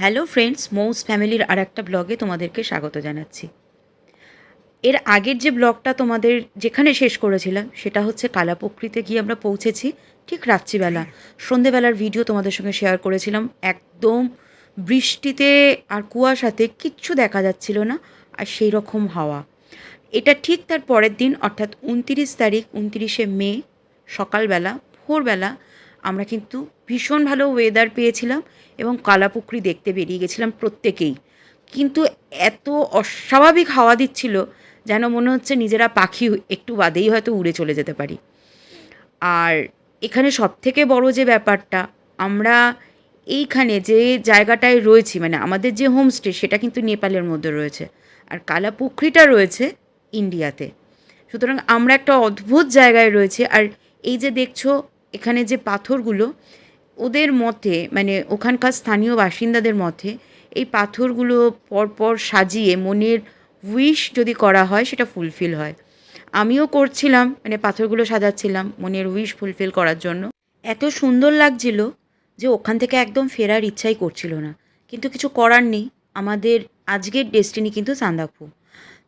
Hello friends, মৌস ফ্যামিলির আর একটা ব্লগে তোমাদেরকে স্বাগত জানাচ্ছি। এর আগের যে ব্লগটা তোমাদের যেখানে শেষ করেছিলাম সেটা হচ্ছে কালাপোখরিতে গিয়ে আমরা পৌঁছেছি ঠিক রাত্রিবেলা। সন্ধেবেলার ভিডিও তোমাদের সঙ্গে শেয়ার করেছিলাম। একদম বৃষ্টিতে আর কুয়াশাতে কিচ্ছু দেখা যাচ্ছিল না, আর সেই রকম হাওয়া। এটা ঠিক তার পরের দিন অর্থাৎ 29 তারিখ, 29শে মে সকালবেলা ভোরবেলা আমরা কিন্তু ভীষণ ভালো ওয়েদার পেয়েছিলাম এবং কালাপুকুরি দেখতে বেরিয়ে গেছিলাম প্রত্যেকেই। কিন্তু এত অস্বাভাবিক হাওয়া দিচ্ছিল যেন মনে হচ্ছে নিজেরা পাখি একটু বাদেই হয়তো উড়ে চলে যেতে পারি। আর এখানে সবথেকে বড় যে ব্যাপারটা, আমরা এইখানে যে জায়গাটায় রয়েছি, মানে আমাদের যে হোমস্টে, সেটা কিন্তু নেপালের মধ্যে রয়েছে, আর কালাপুকুরিটা রয়েছে ইন্ডিয়াতে। সুতরাং আমরা একটা অদ্ভুত জায়গায় রয়েছি। আর এই যে দেখছো এখানে যে পাথরগুলো, ওদের মতে, মানে ওখানকার স্থানীয় বাসিন্দাদের মতে, এই পাথরগুলো পরপর সাজিয়ে মনের উইশ যদি করা হয় সেটা ফুলফিল হয়। আমিও করছিলাম, মানে পাথরগুলো সাজাচ্ছিলাম মনের উইশ ফুলফিল করার জন্য। এত সুন্দর লাগছিল যে ওখান থেকে একদম ফেরার ইচ্ছাই করছিল না। কিন্তু কিছু করার নেই, আমাদের আজকের ডেস্টিনি কিন্তু সান্দাকফু।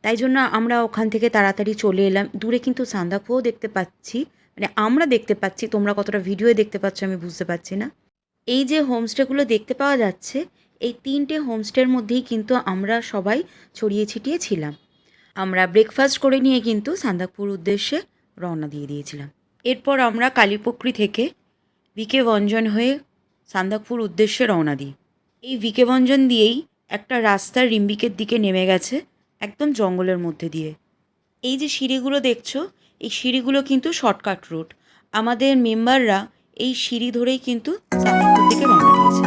তাই জন্য আমরা ওখান থেকে তাড়াতাড়ি চলে এলাম। দূরে কিন্তু সান্দাকফুও দেখতে পাচ্ছি, মানে আমরা দেখতে পাচ্ছি, তোমরা কতটা ভিডিওয়ে দেখতে পাচ্ছ আমি বুঝতে পারছি না। এই যে হোমস্টেগুলো দেখতে পাওয়া যাচ্ছে, এই 3টে হোমস্টের মধ্যেই কিন্তু আমরা সবাই ছড়িয়ে ছিটিয়ে ছিলাম। আমরা ব্রেকফাস্ট করে নিয়ে কিন্তু সান্দাকফুর উদ্দেশ্যে রওনা দিয়ে দিয়েছিলাম। এরপর আমরা কালীপুকুরি থেকে ভিকে ভঞ্জন হয়ে সান্দাকফুর উদ্দেশ্যে রওনা দিই। এই ভিকে ভঞ্জন দিয়েই একটা রাস্তা রিম্বিকের দিকে নেমে গেছে, একদম জঙ্গলের মধ্যে দিয়ে। এই যে সিঁড়িগুলো দেখছো, এই সিঁড়িগুলো কিন্তু শর্টকাট রুট। আমাদের মেম্বাররা এই সিঁড়ি ধরেই কিন্তু সান্দাকফুর দিকে রওনা দিয়েছে।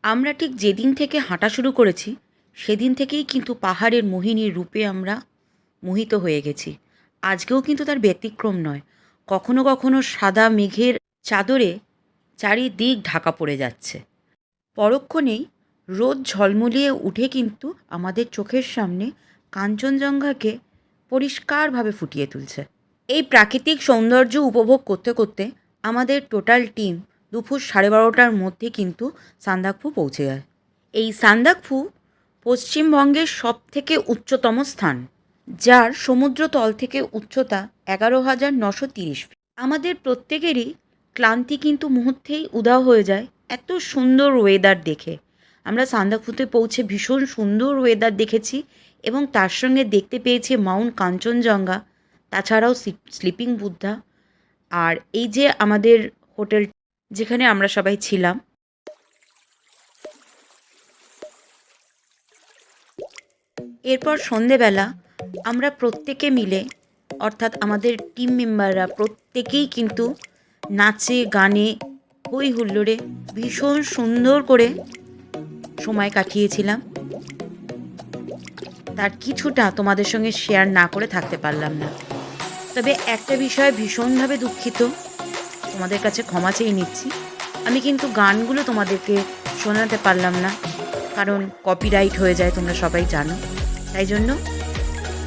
আমরা ঠিক যেদিন থেকে হাঁটা শুরু করেছি সেদিন থেকেই কিন্তু পাহাড়ের মোহিনীর রূপে আমরা মোহিত হয়ে গেছি। আজকেও কিন্তু তার ব্যতিক্রম নয়। কখনো কখনো সাদা মেঘের চাদরে চারিদিক ঢাকা পড়ে যাচ্ছে। পরক্ষণেই রোদ ঝলমলিয়ে উঠে কিন্তু আমাদের চোখের সামনে কাঞ্চনজঙ্ঘাকে পরিষ্কারভাবে ফুটিয়ে তুলছে। এই প্রাকৃতিক সৌন্দর্য উপভোগ করতে করতে আমাদের টোটাল টিম দুপুর 12:30টার মধ্যে কিন্তু সান্দাকফু পৌঁছে যায়। এই সান্দাকফু পশ্চিমবঙ্গের সবথেকে উচ্চতম স্থান, যার সমুদ্রতল থেকে উচ্চতা 11,930 ফিট। আমাদের প্রত্যেকেরই ক্লান্তি কিন্তু মুহূর্তেই উধাও হয়ে যায় এত সুন্দর ওয়েদার দেখে। আমরা সান্দাকফুতে পৌঁছে ভীষণ সুন্দর ওয়েদার দেখেছি এবং তার সঙ্গে দেখতে পেয়েছি মাউন্ট কাঞ্চনজঙ্ঘা, তাছাড়াও স্লিপিং বুদ্ধা। আর এই যে আমাদের হোটেল যেখানে আমরা সবাই ছিলাম, এরপর সন্ধেবেলা আমরা প্রত্যেকে মিলে, অর্থাৎ আমাদের টিম মেম্বাররা প্রত্যেকেই কিন্তু নাচে গানে হই হুল্লোড়ে ভীষণ সুন্দর করে সময় কাটিয়েছিলাম। তার কিছুটা তোমাদের সঙ্গে শেয়ার না করে থাকতে পারলাম না। তবে একটা বিষয়ে ভীষণভাবে দুঃখিত, তোমাদের কাছে ক্ষমা চেয়ে নিচ্ছি। আমি কিন্তু গানগুলো তোমাদেরকে শোনাতে পারলাম না, কারণ কপিরাইট হয়ে যায়, তোমরা সবাই জানো। তাই জন্য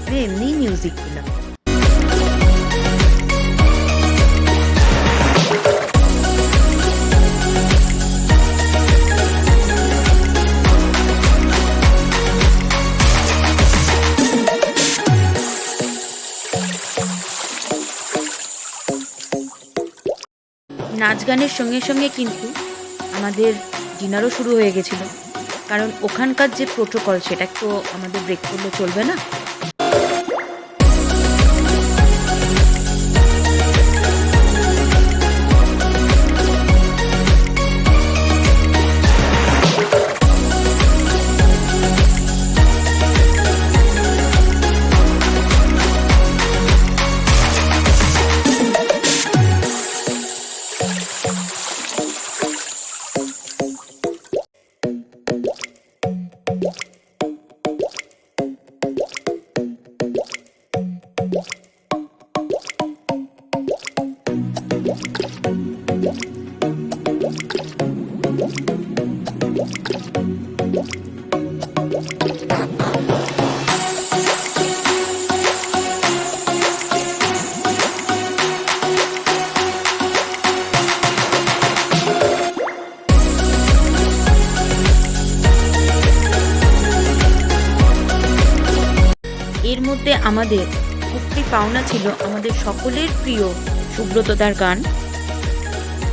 আমি এমনি মিউজিক দিলাম। নাচ গানের সঙ্গে সঙ্গে কিন্তু আমাদের ডিনারও শুরু হয়ে গেছিলো, কারণ ওখানকার যে প্রোটোকল সেটা তো আমাদের ব্রেক করলে চলবে না। এর মধ্যে আমাদের একটি পাওনা ছিল আমাদের সকলের প্রিয় সুব্রতদার গান।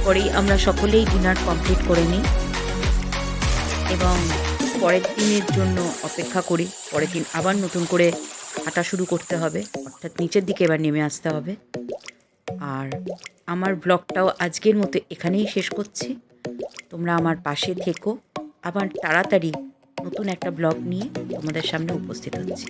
পরেই আমরা সকলেই ডিনার কমপ্লিট করে নিই এবং পরের দিনের জন্য অপেক্ষা করি। পরের দিন আবার নতুন করে হাঁটা শুরু করতে হবে, অর্থাৎ নিচের দিকে এবার নেমে আসতে হবে। আর আমার ব্লগটাও আজকের মতো এখানেই শেষ করছি। তোমরা আমার পাশে থেকো, আবার তাড়াতাড়ি নতুন একটা ব্লগ নিয়ে তোমাদের সামনে উপস্থিত হচ্ছি।